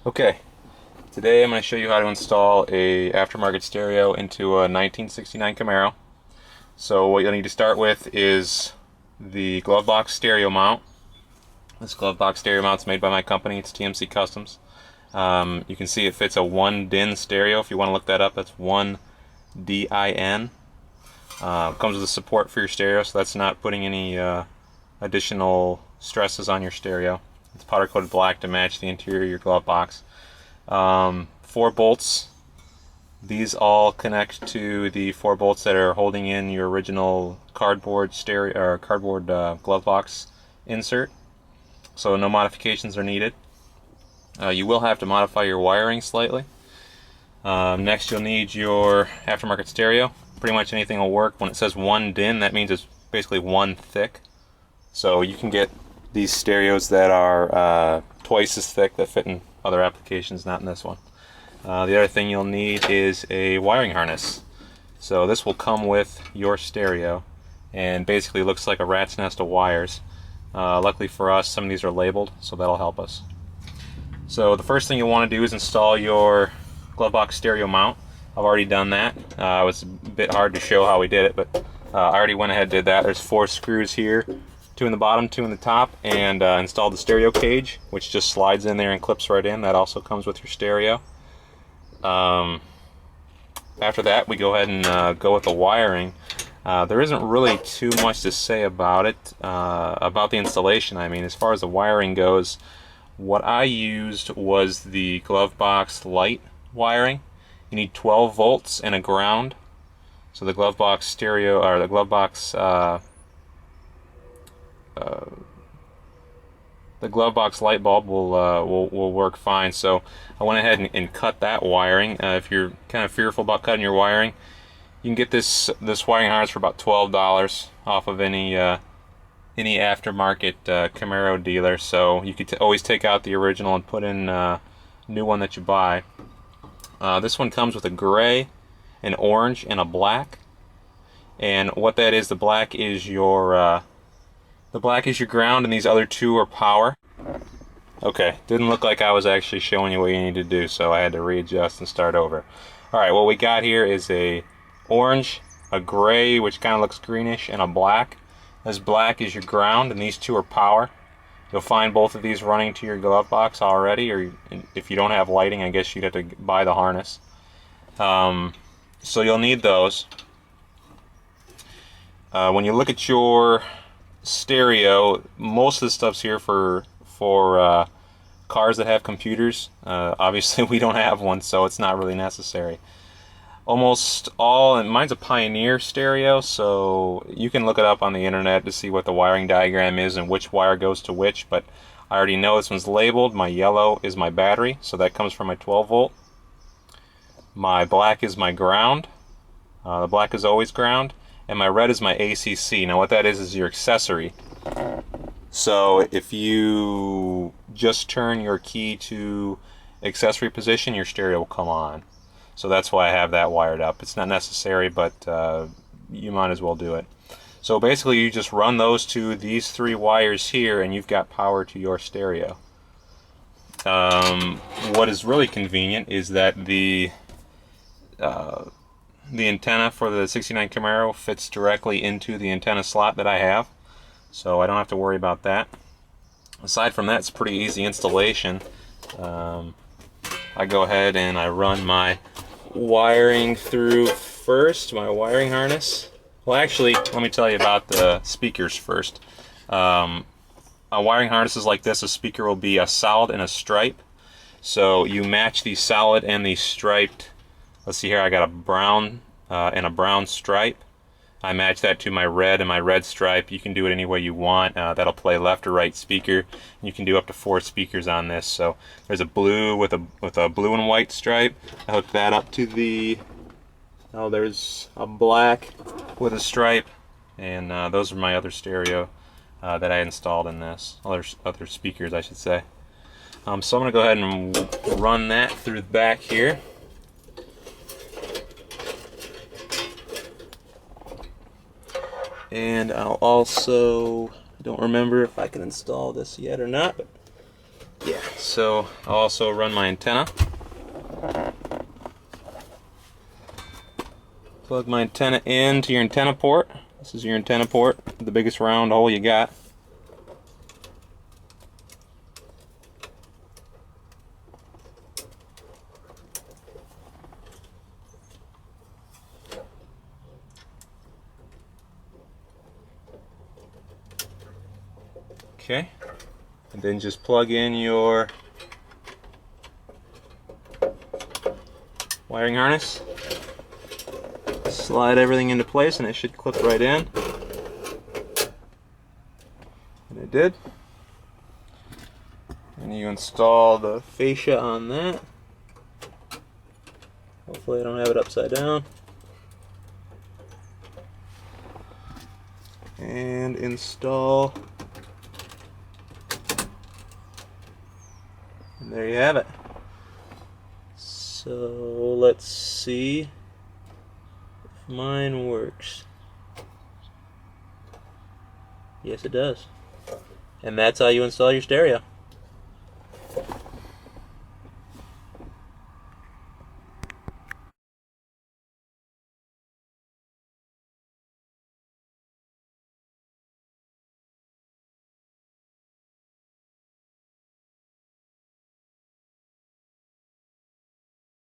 Okay, today I'm going to show you how to install a aftermarket stereo into a 1969 Camaro. So what you'll need to start with is the glove box stereo mount. This glove box stereo mount is made by my company. It's TMC Customs. You can see it fits a 1-DIN stereo. If you want to look that up, that's 1-DIN. Comes with a support for your stereo, so that's not putting any additional stresses on your stereo. It's powder coated black to match the interior of your glove box. 4 bolts. These all connect to the 4 bolts that are holding in your original cardboard stereo or cardboard glove box insert. So no modifications are needed. You will have to modify your wiring slightly. Next, you'll need your aftermarket stereo. Pretty much anything will work. When it says 1-DIN, that means it's basically 1 thick. So you can get these stereos that are twice as thick that fit in other applications, not in this one. The other thing you'll need is a wiring harness. So this will come with your stereo and basically looks like a rat's nest of wires. Luckily for us, some of these are labeled, so that'll help us. So the first thing you'll want to do is install your glove box stereo mount. I've already done that. It was a bit hard to show how we did it, but I already went ahead and did that. There's 4 screws here, 2 in the bottom, 2 in the top, and installed the stereo cage, which just slides in there and clips right in. That also comes with your stereo. After that, we go ahead and go with the wiring. There isn't really too much to say about it, about the installation. I mean, as far as the wiring goes, what I used was the glove box light wiring. You need 12 volts and a ground. So the glove box stereo, or the glove box light bulb will work fine. So I went ahead and cut that wiring. If you're kind of fearful about cutting your wiring, you can get this wiring harness for about $12 off of any aftermarket Camaro dealer. So you could always take out the original and put in a new one that you buy. This one comes with a gray, an orange, and a black. And what that is, the black is your ground, and these other 2 are power. Okay, didn't look like I was actually showing you what you need to do, so I had to readjust and start over. Alright, what we got here is a orange, a gray, which kind of looks greenish, and a black. This black is your ground, and these 2 are power. You'll find both of these running to your glove box already, or if you don't have lighting, I guess you'd have to buy the harness. So you'll need those. When you look at your stereo, most of the stuff's here for cars that have computers. Obviously we don't have one, so it's not really necessary. Almost all, and mine's a Pioneer stereo, so you can look it up on the internet to see what the wiring diagram is and which wire goes to which, but I already know this one's labeled. My yellow is my battery, so that comes from my 12 volt. My black is my ground. The black is always ground. And my red is my ACC. Now what that is your accessory. So if you just turn your key to accessory position, your stereo will come on. So that's why I have that wired up. It's not necessary, but you might as well do it. So basically you just run those to these 3 wires here and you've got power to your stereo. What is really convenient is that the antenna for the 69 Camaro fits directly into the antenna slot that I have, so I don't have to worry about that. Aside from that, it's pretty easy installation. I go ahead and I run my wiring through first, my wiring harness. Well, actually, let me tell you about the speakers first. A wiring harness is like this. A speaker will be a solid and a stripe. So you match the solid and the striped. Let's see here, I got a brown and a brown stripe. I match that to my red and my red stripe. You can do it any way you want. That'll play left or right speaker. You can do up to 4 speakers on this. So there's a blue with a blue and white stripe. I hooked that up to the, there's a black with a stripe, and those are my other stereo that I installed in this. Other speakers, I should say. So I'm going to go ahead and run that through the back here. And I'll also, I don't remember if I can install this yet or not, but Yeah, so I'll also run my antenna. Plug my antenna into your antenna port. This is your antenna port, the biggest round hole you got. Okay, and then just plug in your wiring harness. Slide everything into place and it should clip right in. And it did. And you install the fascia on that. Hopefully I don't have it upside down. And install. And there you have it. So let's see if mine works. Yes, it does. And that's how you install your stereo.